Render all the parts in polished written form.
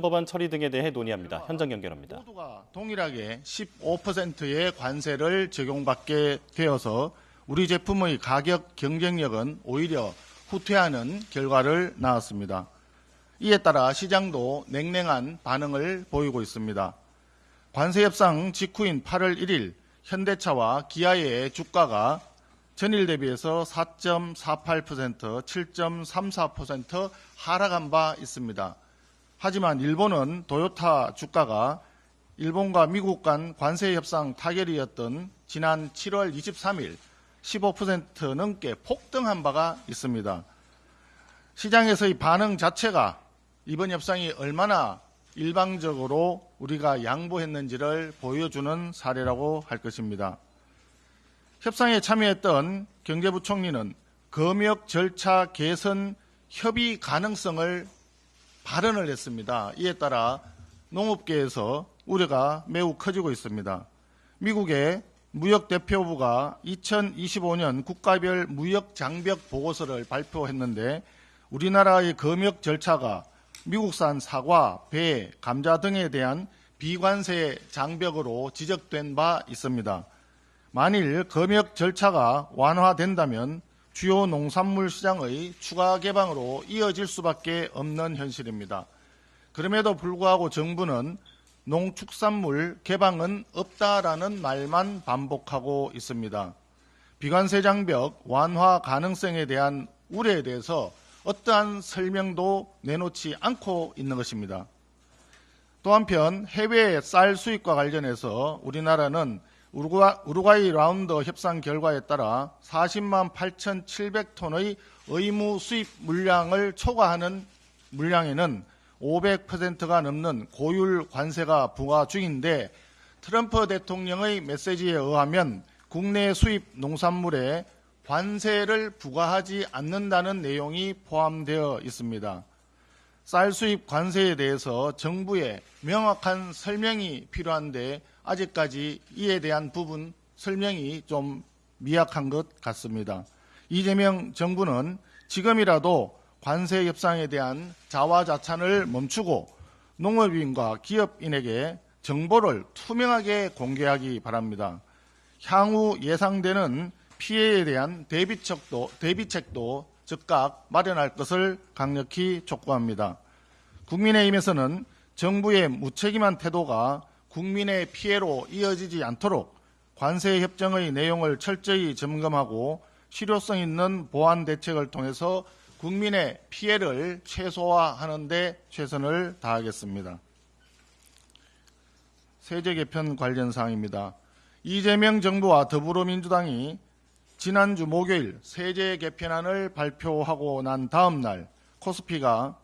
법안 처리 등에 대해 논의합니다. 현장 연결합니다. 모두가 동일하게 15%의 관세를 적용받게 되어서 우리 제품의 가격 경쟁력은 오히려 후퇴하는 결과를 낳았습니다. 이에 따라 시장도 냉랭한 반응을 보이고 있습니다. 관세 협상 직후인 8월 1일 현대차와 기아의 주가가 전일 대비해서 4.48%, 7.34% 하락한 바 있습니다. 하지만 일본은 도요타 주가가 일본과 미국 간 관세 협상 타결이었던 지난 7월 23일 15% 넘게 폭등한 바가 있습니다. 시장에서의 반응 자체가 이번 협상이 얼마나 일방적으로 우리가 양보했는지를 보여주는 사례라고 할 것입니다. 협상에 참여했던 경제부총리는 검역 절차 개선 협의 가능성을 발언을 했습니다. 이에 따라 농업계에서 우려가 매우 커지고 있습니다. 미국의 무역대표부가 2025년 국가별 무역장벽 보고서를 발표했는데 우리나라의 검역 절차가 미국산 사과, 배, 감자 등에 대한 비관세 장벽으로 지적된 바 있습니다. 만일 검역 절차가 완화된다면 주요 농산물 시장의 추가 개방으로 이어질 수밖에 없는 현실입니다. 그럼에도 불구하고 정부는 농축산물 개방은 없다라는 말만 반복하고 있습니다. 비관세 장벽 완화 가능성에 대한 우려에 대해서 어떠한 설명도 내놓지 않고 있는 것입니다. 또 한편 해외 쌀 수입과 관련해서 우리나라는 우루과이 라운드 협상 결과에 따라 40만 8,700톤의 의무 수입 물량을 초과하는 물량에는 500%가 넘는 고율 관세가 부과 중인데 트럼프 대통령의 메시지에 의하면 국내 수입 농산물에 관세를 부과하지 않는다는 내용이 포함되어 있습니다. 쌀 수입 관세에 대해서 정부의 명확한 설명이 필요한데 아직까지 이에 대한 부분 설명이 좀 미약한 것 같습니다. 이재명 정부는 지금이라도 관세 협상에 대한 자화자찬을 멈추고 농업인과 기업인에게 정보를 투명하게 공개하기 바랍니다. 향후 예상되는 피해에 대한 대비책도 즉각 마련할 것을 강력히 촉구합니다. 국민의힘에서는 정부의 무책임한 태도가 국민의 피해로 이어지지 않도록 관세 협정의 내용을 철저히 점검하고 실효성 있는 보완 대책을 통해서 국민의 피해를 최소화하는 데 최선을 다하겠습니다. 세제 개편 관련 사항입니다. 이재명 정부와 더불어민주당이 지난주 목요일 세제 개편안을 발표하고 난 다음 날 코스피가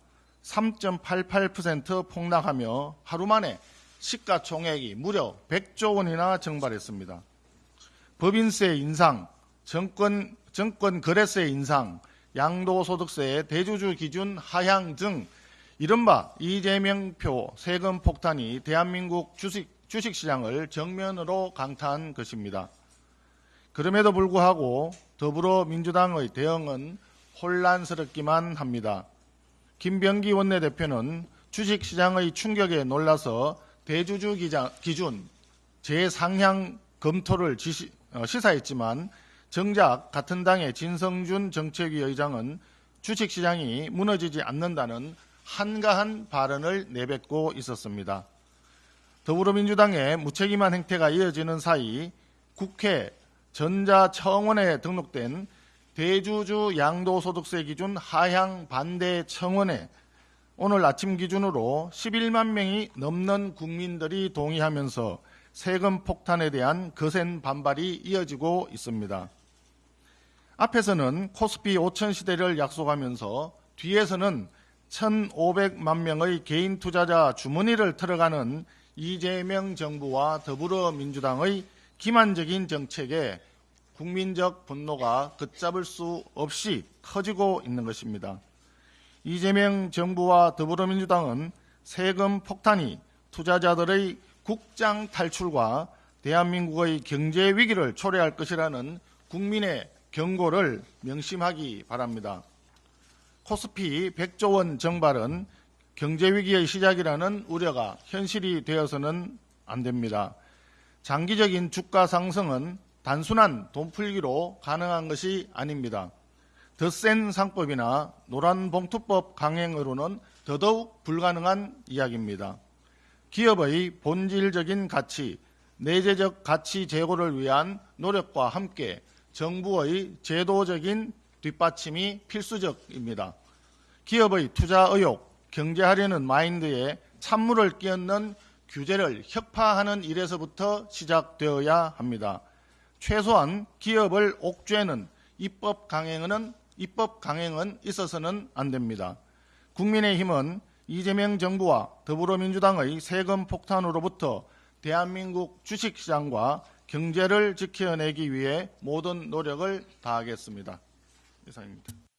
3.88% 폭락하며 하루 만에 시가총액이 무려 100조 원이나 증발했습니다. 법인세 인상, 정권 거래세 인상, 양도소득세 대주주 기준 하향 등 이른바 이재명표 세금 폭탄이 대한민국 주식시장을 정면으로 강타한 것입니다. 그럼에도 불구하고 더불어민주당의 대응은 혼란스럽기만 합니다. 김병기 원내대표는 주식시장의 충격에 놀라서 대주주 기준 재상향 검토를 시사했지만 정작 같은 당의 진성준 정책위 의장은 주식시장이 무너지지 않는다는 한가한 발언을 내뱉고 있었습니다. 더불어민주당의 무책임한 행태가 이어지는 사이 국회 전자청원에 등록된 대주주 양도소득세 기준 하향 반대 청원에 오늘 아침 기준으로 11만 명이 넘는 국민들이 동의하면서 세금 폭탄에 대한 거센 반발이 이어지고 있습니다. 앞에서는 코스피 5천 시대를 약속하면서 뒤에서는 1,500만 명의 개인 투자자 주머니를 털어가는 이재명 정부와 더불어민주당의 기만적인 정책에 국민적 분노가 걷잡을 수 없이 커지고 있는 것입니다. 이재명 정부와 더불어민주당은 세금 폭탄이 투자자들의 국장 탈출과 대한민국의 경제 위기를 초래할 것이라는 국민의 경고를 명심하기 바랍니다. 코스피 100조 원 정발은 경제 위기의 시작이라는 우려가 현실이 되어서는 안 됩니다. 장기적인 주가 상승은 단순한 돈풀기로 가능한 것이 아닙니다. 더 센 상법이나 노란봉투법 강행으로는 더더욱 불가능한 이야기입니다. 기업의 본질적인 가치, 내재적 가치 제고를 위한 노력과 함께 정부의 제도적인 뒷받침이 필수적입니다. 기업의 투자 의욕, 경제하려는 마인드에 찬물을 끼얹는 규제를 혁파하는 일에서부터 시작되어야 합니다. 최소한 기업을 옥죄는 입법 강행은 있어서는 안 됩니다. 국민의힘은 이재명 정부와 더불어민주당의 세금 폭탄으로부터 대한민국 주식시장과 경제를 지켜내기 위해 모든 노력을 다하겠습니다. 이상입니다.